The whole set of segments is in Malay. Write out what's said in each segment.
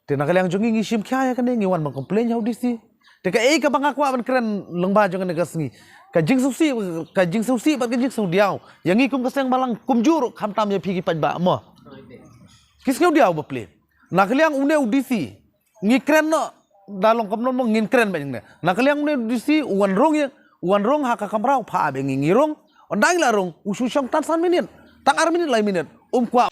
Te nakaliang jongi ngishim kya ya kan ngiwan mang komplain ya audisi. Te ka ka bangakwa ban keren lengba jongan negasngi. Ka jing susi bat ka jing su diao. Yang ikum kaseng balang kumjur khamtam ya phigi pajba mo. Kis ngau diao ba plane. Nakaliang une audisi. Ngi keren no dalong kamnon mo ngin keren ba jingna. Nakaliang une audisi uwan rong haka kamrau pha be ngirong. Ondang la rong ususyong tan san minit. Tang ar minit lai minit. Kwa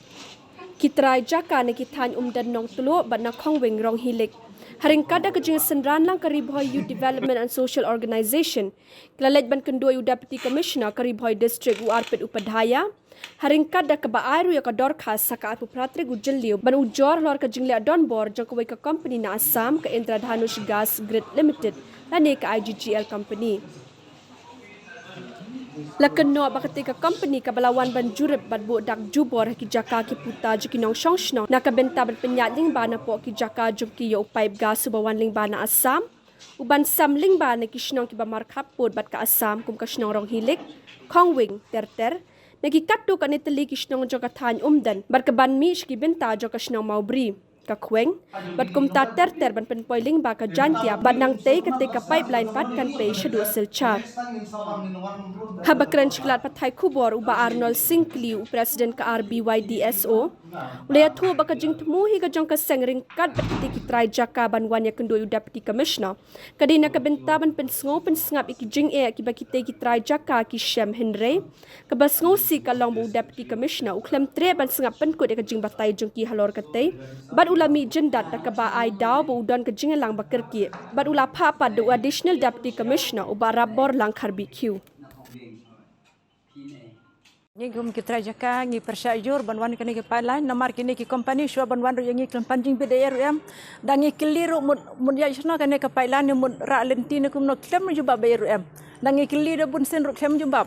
Kitrai jaka ne kithan dan nong tulo bat na khongwing rong hilik. Haring kada kejing senran lang Karibhoy Youth Development and Social Organization. Klalej ban kendua Deputy Commissioner Karibhoy District Arpit Upadhaya. Haring kada ka baaru ya ka dorkhas saka apu pratre gujelliu ban ujor lor ka jingle don bor jokawai ka company na Assam ka Indradhanush Gas Grid Limited lane ka IGGL company. Lakenno bakati ka company ka balawan ban jurip bat bu dak jubor ki jaka ki puta jiki nong shongshno na ka benta ban penyat ling bana po ki jaka jumki yo pipe gas subawan ling bana Assam uban sam ling bana ki shnong ki ba markhapod bat ka Assam kum ka shnong rong hilik khongwing terter nagi kattu ka neteli ki shnong joka than dan bat ka ban mi ki benta joka shnong maubri ka khweng bat kum ta terter ban pen poiling ba ka jantia bat nang te ka pipeline pat kan pe shadu silchar habakran chiklat pathai khubor uba Arnold Sinkliu president ka RBYDSO ulaya thu baka jing tmuhi ka jong ka sengring kat batiti ki try jaka ban wan ya kendo deputy commissioner kadina ka benta ban pen ngap iki jing ki bakite ki try jaka ki shem henry ka bas si ka long bu deputy commissioner uklem tre ban ngap pen ko de ka jing batai jong ki halor kate bat ulami jendat ka ba ai daw bu udon ka jing lang bakir ki bat ula papa do additional deputy commissioner uba rabor lang barbecue. Ni gum kita jaka ni persyajur banwan kini ke pipeline nomor kini ke company shua banwan yang ni panjing bidayar am dan ni keliru mun ya isna kini ke pipeline mun ra lenti ni kum no klem jubab bayar am dan ni keliru bun sen ruk klem jubab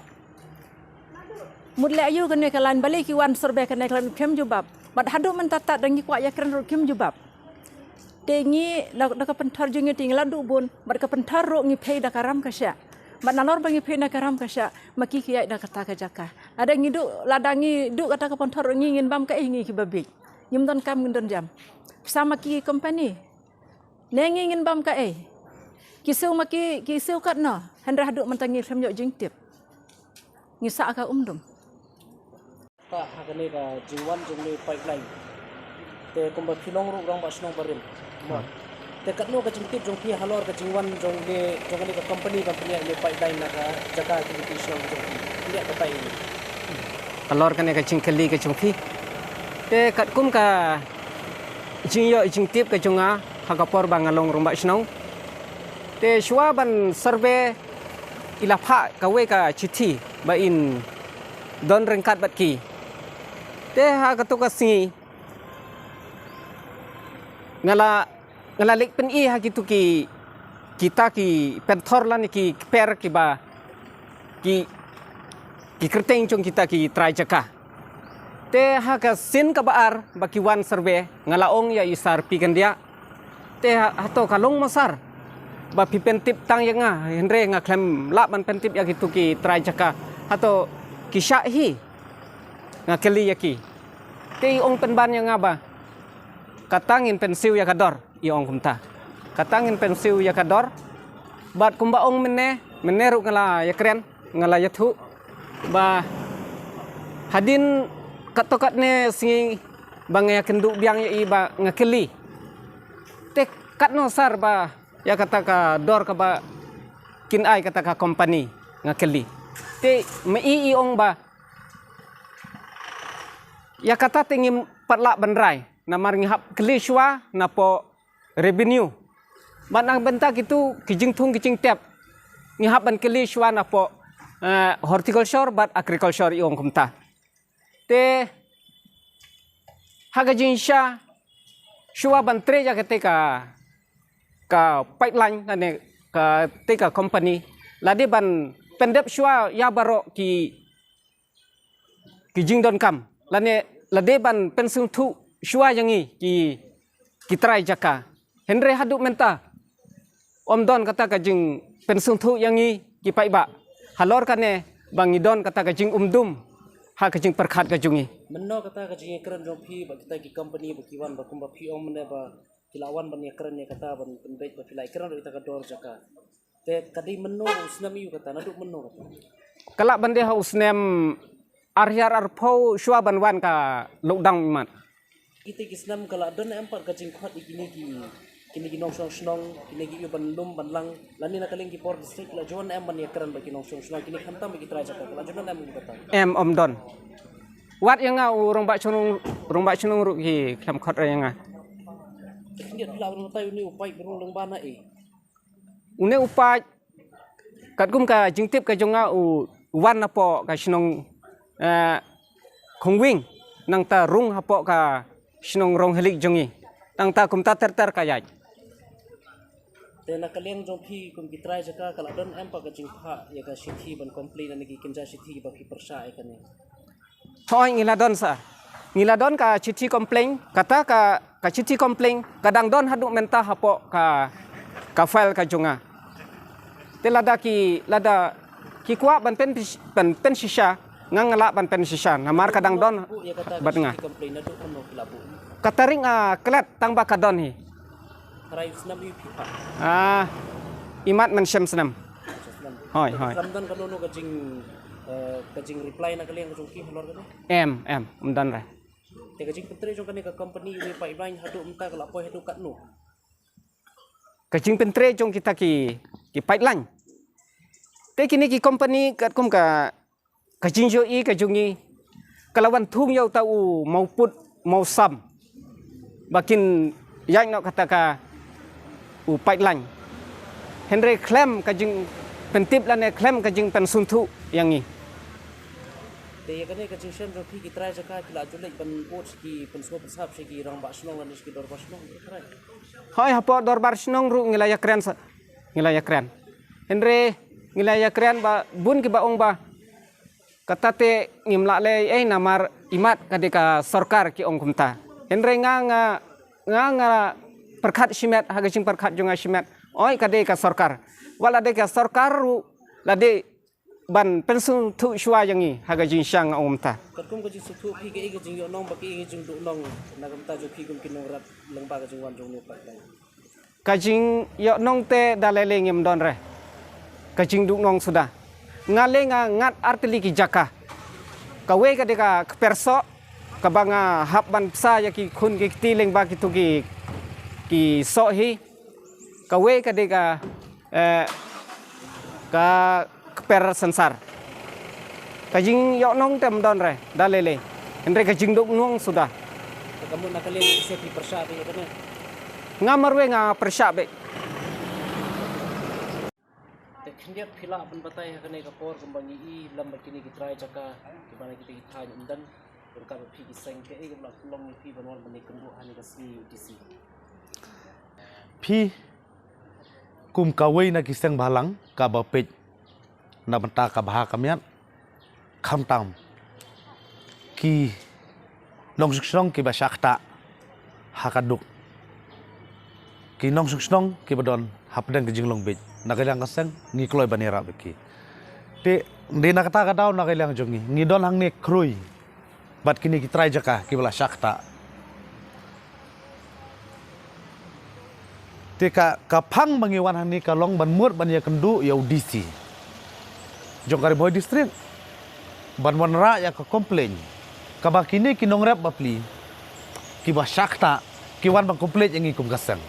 mun le ayu kini ke lan balik ki wan serbe kini klem jubab bad hadu men tata dan ni kwa ya kren ruk klem jubab tengi la ka pentar jungi tingla du bun bad ka pentar ruk ni pay da karam kasya Mananor bangi pena karam kasya maki kiai dah kata kajaka. Ada ngidu ladangi du kata kepontor ngingin bam ka ingi ki babik. Nyumdon kam ngindon jam. Sama ki company. Nengingin bam ka Kisau maki kisau kat no. Hendra haduk mentangi semjok jingtip. Ngisa ka umdum. Ka hakane ka jingwan jingli pipeline. Te kumba kilong ru rong basnong barim. Dekat no kecintip jongki halor ke jingwan jongge jongani ke company ni pipeline na jaka activity jong dia kata ini halor kan ke cingkeli ke jongki te kat kum ka jingyo jingtip ke jonga hakapor bangalong rumba snong te shwa ban survey ilapha kawe ka chithi ba in don rengkat bat ki te ha katuka singi ngalalik pen ha gitu ki kita ki pentor lan ki per ki ba ki kerteng jong kita ki try jaka te ha ka sin ka baar ba ki wan survey ngalaong ya isar pi kan dia te ha to kalong masar ba pi pentip tang yang henre ngaklem la ban pentip ya gitu ki try jaka hato ki syahi ngakeli ya ki te ong penban yang ngaba katangin pensiu ya kador iong kumta katangin pensiu ya kador bat kumbaong meneru ngala ya keren ngala ya thu ba hadin katokat ne singi bang ya kendu biang ya iba ngakeli te kat no sar ba ya kata ka dor ka ba kin ai kata ka company ngakeli te mei iong ba ya kata tingim patla benrai namar ngihap kelishwa napo revenue banang bentak itu kijing tung kijing tap ngihap ban kelishwa napo horticulture bat agriculture iong kumta te haga jinsha shwa ban tre ja ketika ka pipeline kane ka teka company lade ban pendep shwa ya baro ki kijing don kam lade ban pensung tu shwa yangi ki try jaka Henry haduk menta om don kata kajing pensung tu yangi ki paiba halor kane bangi don kata kajing umdum ha kajing perkhat kajungi menno kata kajing keren jong pi ba kita ki company ba kiwan ba kumba pi om ne ba kilawan ban yakran ya kata ban penbait ba filai kran ita ka dor jaka te kadi menno usnam yu kata naduk menno kata Kalak bande ha usnem arhyar arpau shua banwan ka lokdang mat. kita kisnam kala don empat ka jingkhat ikini ki nong song snong kini ki yu ban lum ban lang lani na kaling ki por district la jon em ban yakran ba ki nong song snong kini khantam ki tra jaka kala jon em kata Em om don. Wat yang ngau rong ba chunung ru ki kham khot ra yang nga. Kini bila orang tahu ni upai berung leng bana Une upai kat kum ka jingtip ka jonga wan apo ka shinong khongwing nang ta rung apo ka shinong rong helik jongi nang ta kum ta ter ka yai. te na kaleng jong phi kum ki try jaka kala don em pa ka jingkha ya ka sithi ban complain ani ki kinja sithi ba ki persa ai kane Hoi ngiladon ka cici komplain kata ka cici komplain kadang don hadu menta hapo ka file ka jonga. Te lada ki kwa ban pen shisha ngangala ban pen shisha namar kadang don bu ya kata bat nga. sithi complain na do kono kilabu Kataring klet tang ba kadon hi. karai snam yu phi Imat men syam senam. Hoi. Ramdan kanono ka jing reply na kaleng jong ki halor kane Em umdan ra. te ka jing pentre jong kane ka company ni pipeline hadu umta kala poi hadu katno Kajing pentre jong kita ki pipeline. Te kini ki company kat kum ka kajing jo i kajungi kalawan thung yau tau mau put mau sam. Bakin yang nak kata ka pipeline. Henry claim kajing pentip lane claim kajing pensuntu yang ni. te kane ka jing shen jong phi ki try jaka kila julek ban coach ki penso pesap se ki rang ba snong ani ki dor ba snong try Hoi hapo dorbar sinong ru ngilaya kren. Henry ngilaya kren ba bun ki baong ba kata te ngimla le namar imat kadika sarkar ki ong kumta. Henry nga perkhat simet hagajing perkhat jonga simet oi kadika sarkar. Wala de ka sarkar ru lade ban pensun tu shwa yangi hagajing syang ong kumta. katkum ka jing sukhu phi ke jing yo nong ba ki jing du nong na kam ta jo phi kum kinong rat leng ba ka jing wan jong ni pipeline Kajing yo nong te dalele ngim don re. Kajing duk nong sudah. Ngale ngat artili ki jaka. Kawe kadika perso kabanga habban psa ya ki khun ki tileng ba ki tu ki so hi. Kawe kadika ka per sensar. Kajing yo nong tem don re dalele. Endre kajing duk nong sudah. kamu na kaleng se phi persa be kane Ngamarwe nga persyabe. te khindiat phila ban batai kane ka por kumbangi i lam ba kini ki try jaka ki bana ki ti tha undan ka ba phi ki sang ke e la long phi ban wan ban ni kumbu ani ka si UTC Phi kum kawai na kisang balang ka bapit na banta ka baha kamiat kham tam ki nong sung ki basakta hakaduk ki nong sung ki badon hapdan ke jinglong bej nagalang kasang ngi kloy banera beki te de na kata daw nagalang jongi ngi don hang ne krui bat kini ki try jaka ki bala sakta te ka kapang bangiwan hang ni kalong ban mur ban ya kendu ya UDC jongkari boy district ban wanra ya ka complain ka bakini ki nong rap bapli ki ba sakta ki wan bang komplain yang ikum kasang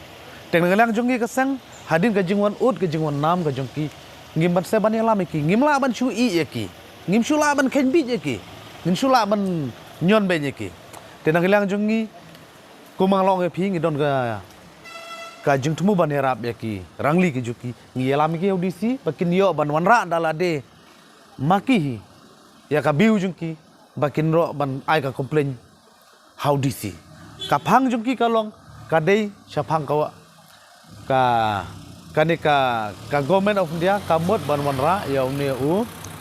teng ngalang jongi kasang hadin ka jingwan ut ka jingwan nam ka jongki ngim ban se ban yang lami ki ngim la ban chu i ya ki ngim shula ban ken bi ya ki ngim shula ban nyon be ya ki teng ngalang jongi kumang long e phi ngi don ka jing tumu ban rap ya ki rangli ki juki ngi lami ki UDC bakin yo ban wanra dalade maki ya ka biu jongki bakin ro ban ai ka komplain how DC kapang jongki kalong kadai syapang kawa ka government of India kamot ban wanra ya uni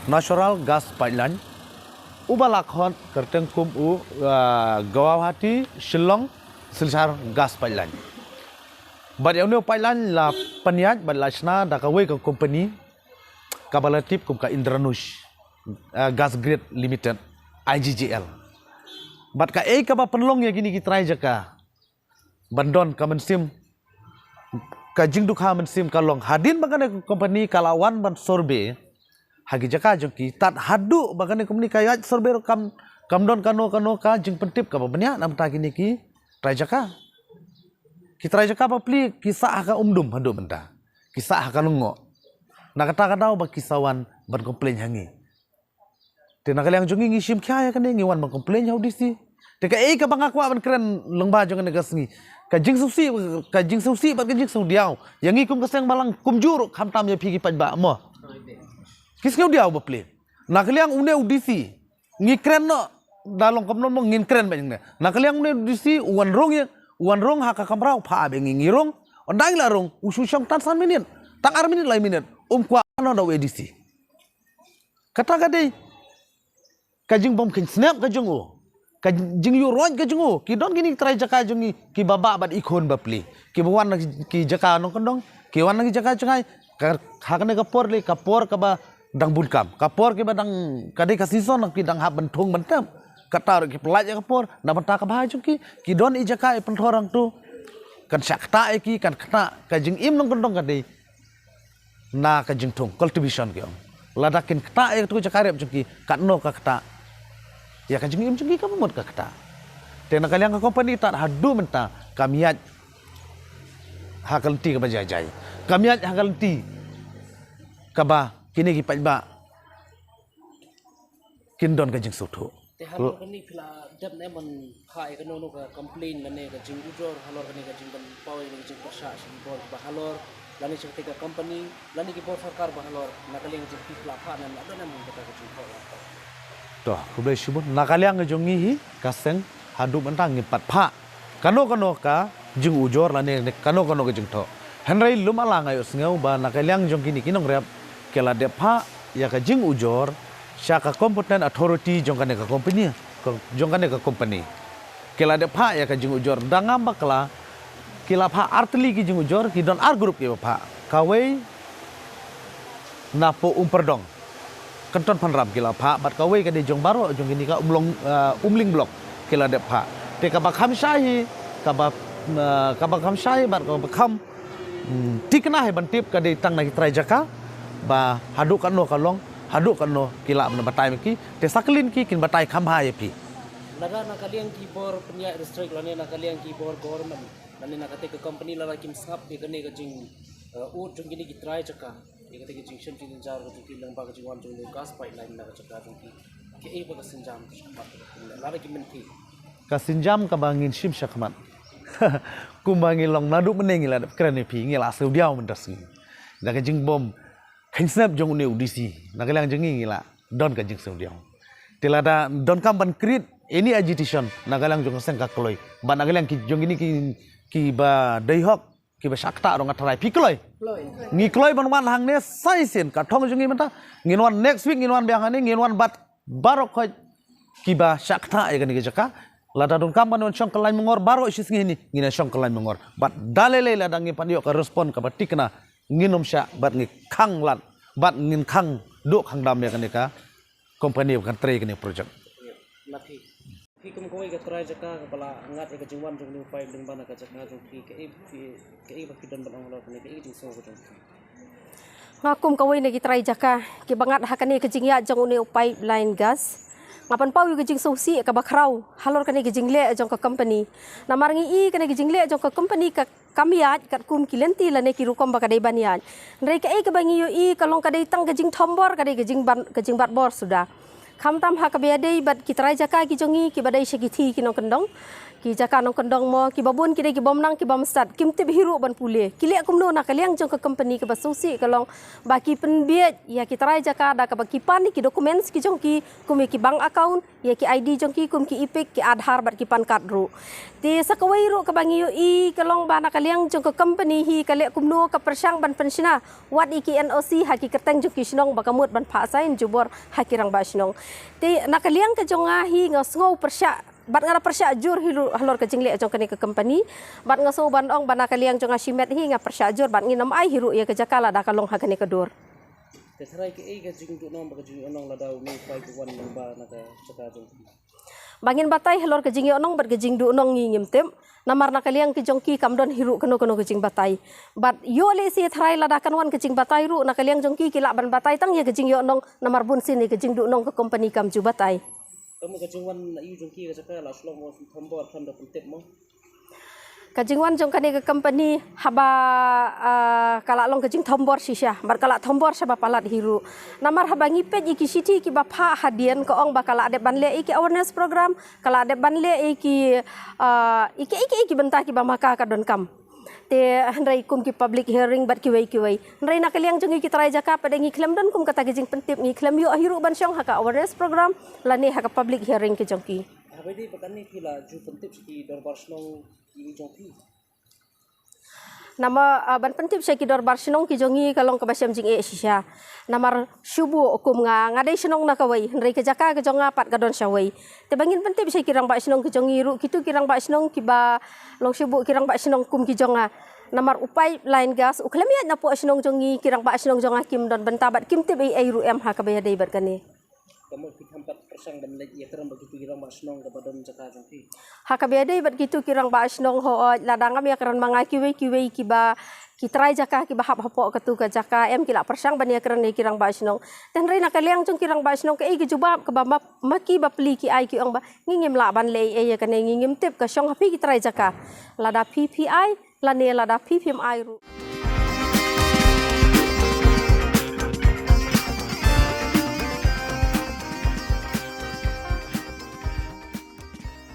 national gas pipeline ubalakhon kerteng kum Guwahati Shillong Silchar gas pipeline but ya uni pipeline la paniat ban lachna da ka we ka company kabalatif kum ka Indranush gas grid limited IGGL but ka ka ba penlong ya gini ki try jaka bandon ka mensim ka jing dukha mensim kalong hadin bagane company kalawan ban sorbe hagi jaka jongki tat hadu bagane company kayat sorbe kam don kano ka jing pentip ka banya nam ta kini ki trajaka ki trajaka papli kisah ka umdum hadu benda kisah ka lungo na kata ba kisawan ban komplain hangi te nakalang jongi ngishim kya ya kane ngiwan ban komplain hau disi te ka ka bangakwa ban keren lengba jongan negasngi ka jing susi bat ka jing su diaw yangi kum kaseng balang kumjur khamtam ya phigi pajba mo kisngau diaw baple nakaliang une udisi ngi kren no dalong kamnon mo ngin kren ba jingna nakaliang une udisi uwan rong ha ka kamrau pha be ngi rong ondang la rong usu syang tan san minit tak ar minit lai minit kwa no da edisi kata kadai kajing bom kin snap ka jungu ka jing yu roj ka jungu ki don gini try jaka jungi ki baba bat ikon bapli ki bawan ki jaka no kondong ki wan ki jaka changai hakane ka por le ka por ka ba dang bunkam ka por ki ba dang kadai ka season ki dang ha bentung bentem kata ki pelaj ka por na banta ka ba jungi ki don i jaka e pentorang tu kan sakta e ki kan kata ka jing im no kondong kadai na ka jing tung cultivation ki ladakin kata e tu jaka rep jungi katno ka kata ya kan jengim jengi kamu mod kata tena kalian ka company tak hadu menta kamiat hakalti ka bajajai kamiat hakalti ka ba kini ki pajba kindon ka jeng sutu te halor kani pila dab ne mon khai ka no ka complain lane ka jing ujor halor kani ka jing ban pawi ni jing persha si bor ba halor lani sekte ka company lani ki bor sarkar ba halor nakaling jing pila pha nan ada nam kata ka jing bor toh kubai shibun nakaliang jongi hi kaseng hadu mentang ngipat pha kano ka jing ujor lane kano ka jing tho henrai lumala ngayo sngau ba nakaliang jong kini kinong rep kela de pha ya ka jing ujor syaka competent authority jong kane ka company kela de pha ya ka jing ujor dangam bakla kila pha artli ki jing ujor ki don ar group ki pha kawai napo umperdong kanton panram kila pha bat kawai ka de jong baro jong ini ka umling blok kila de pha te ka bakham shahi ka bakham shahi bat ka bakham tikna he bantip ka de tang na trai jaka ba hadu kanno kalong hadu kanno kila na batai ki te saklin ki kin batai kham ha ye pi naga nakaliang ki bor penya district lane nakaliang ki bor government lane nakate ka company la kim sap be kane ka jing u jong ini ki trai jaka ये कहते कि जंक्शन की जार को की लंबा का जीवन जो गैस पाइपलाइन लगा चक्का जो कि एक बार सिंजाम लारे की मिनटी ka sinjam ka bangin shim shakman kumbangi long nadu menengi la keren pi ngila seu diaw mendasi da ka jing bom khin snap jong ne udisi na ka lang jengi ngila don ka jing seu diaw tilada don kam ban create any agitation na ka lang jong seng ka kloi ban na ka lang ki jong ini ki ba dai hok ki ba sakta rong atrai pi kloi ngi kloi ban wan hang ne sai sen ka thong jongi mata nginwan next week nginwan biang ani nginwan bat barok khoi ki ba sakta e gani jaka lada don kam ban chong kalai mengor baro sis ngini ngina chong kalai mengor bat dalele lada ngi pandio ka respond ka batikna nginom sya bat ngi khang lan bat ngin khang do khang dam ya gani ka company kan tre gani project nathi fi kum koi ka try jaka ka bala ngat e ka jingwan jong ni pai ding bana ka jaka jong ki ke ba kidan ban ngalo ne ke jing so ko jong ngakum kawai nagi try jaka ki bangat hakane ke jingya jong ne pipeline gas ngapan pau ke jing sosi ka bakrau halor kane ke jingle jong ka company namarngi i kane ke jingle jong ka company ka kamiat kat kum kilenti la ne ki rukom ba kadai banian ndai ka ke bangi yo i kalong kadai tang ke jing thombor kadai ke jing bat bor sudah khamtam ha ka bedai bat ki try jaka ki jongi ki badai segithi ki nong kendong ki jaka nong kendong mo ki babun ki dai ki bom nang ki bom start kim tip hiru ban pule ki le kum no na kaliang jong ka company ka basusi kalong baki penbiet ya ki try jaka da ka baki pan ki documents ki jong ki kum ki bank account ya ki ID jong ki kum ki ipik ki adhar bat ki pan card ru ti sakawai ru ka bangi yo i kalong bana kaliang jong ka company hi ka le kum no ka persang ban pensiona wat iki NOC ha ki kerteng jong ki snong bakamut ban pha sain jubor ha ki rang ba snong ti nakaliang ka jong hi ngosngau persya bat ngara persya jur hilu halor ka jingle jong kani ka company bat ngaso bandong bana kaliang jong asimet hi nga persya jur bat nginam ai hiru ya ka jakala da kalong ha kani ka dur te try ke e ka jing tu nom ba ka jing onong la daw ni pai ku wan ba na ka jaka jong Bangin batai helor ke jing onong bat ke jing du onong ngim tem. Namar nakaliang ke jongki kamdon hiru keno ke jing batai. Bat yo le si tharai ladakan wan ke jing batai ru nakaliang jongki kilak ban batai tang ya ke jing onong namar bun sini ke jing du onong ke company kam ju batai. Kamu ke jingwan na iu jongki ke jaka la slong mo thambor tham da kuntep mo. Kajingwan jong kani ke company haba kala long kajing thombor sisha bar kala thombor saba palat hiru namar haba ngipet iki siti ki bapa hadian ko ong bakala ade banle iki awareness program kala ade banle iki iki bentah ki bamaka ka don kam te handrai kum ki public hearing bat ki wei handrai nakaliang jong iki trai jaka pada ngiklem don kum kata kajing pentip ngiklem yu hiru ban syong haka awareness program lani haka public hearing ki jongki Habedi pakani kila ju pentip ki dorbar snong iu jongki. Nama ban pentip saya kidor bar sinong ki jongi kalong kabasiam jing e sisya. Namar syubu okum ngadai sinong nakawai. Nrai ke jaka ke jonga pat kadon syawai. Te bangin pentip saya kirang ba sinong ki jongi ru kitu kirang ba sinong ki ba long syubu kirang ba sinong kum ki jonga. Namar upai lain gas uklemiat napu sinong jongi kirang ba sinong jonga kim don bentabat kim te ai ru em ha kabaya dai bat kani. Kamu ki tempat persang dan lagi ya kerang begitu kirang ba snong ke badan jaka jongki. Hakabede bat gitu kirang ba asnong ho ladangam ya karan manga kiwe kiba kitrai jaka kiba hap hapo ketu ka jaka em kila persang ban ya karan kirang ba asnong dan reina kaliang cung kirang ba asnong ke iki jubab ke ba maki ba pli ki ai ki ong ba ngingim la ban le e ya kan ngingim tip ka syong hapi kitrai jaka lada PPI lane lada PPMI ru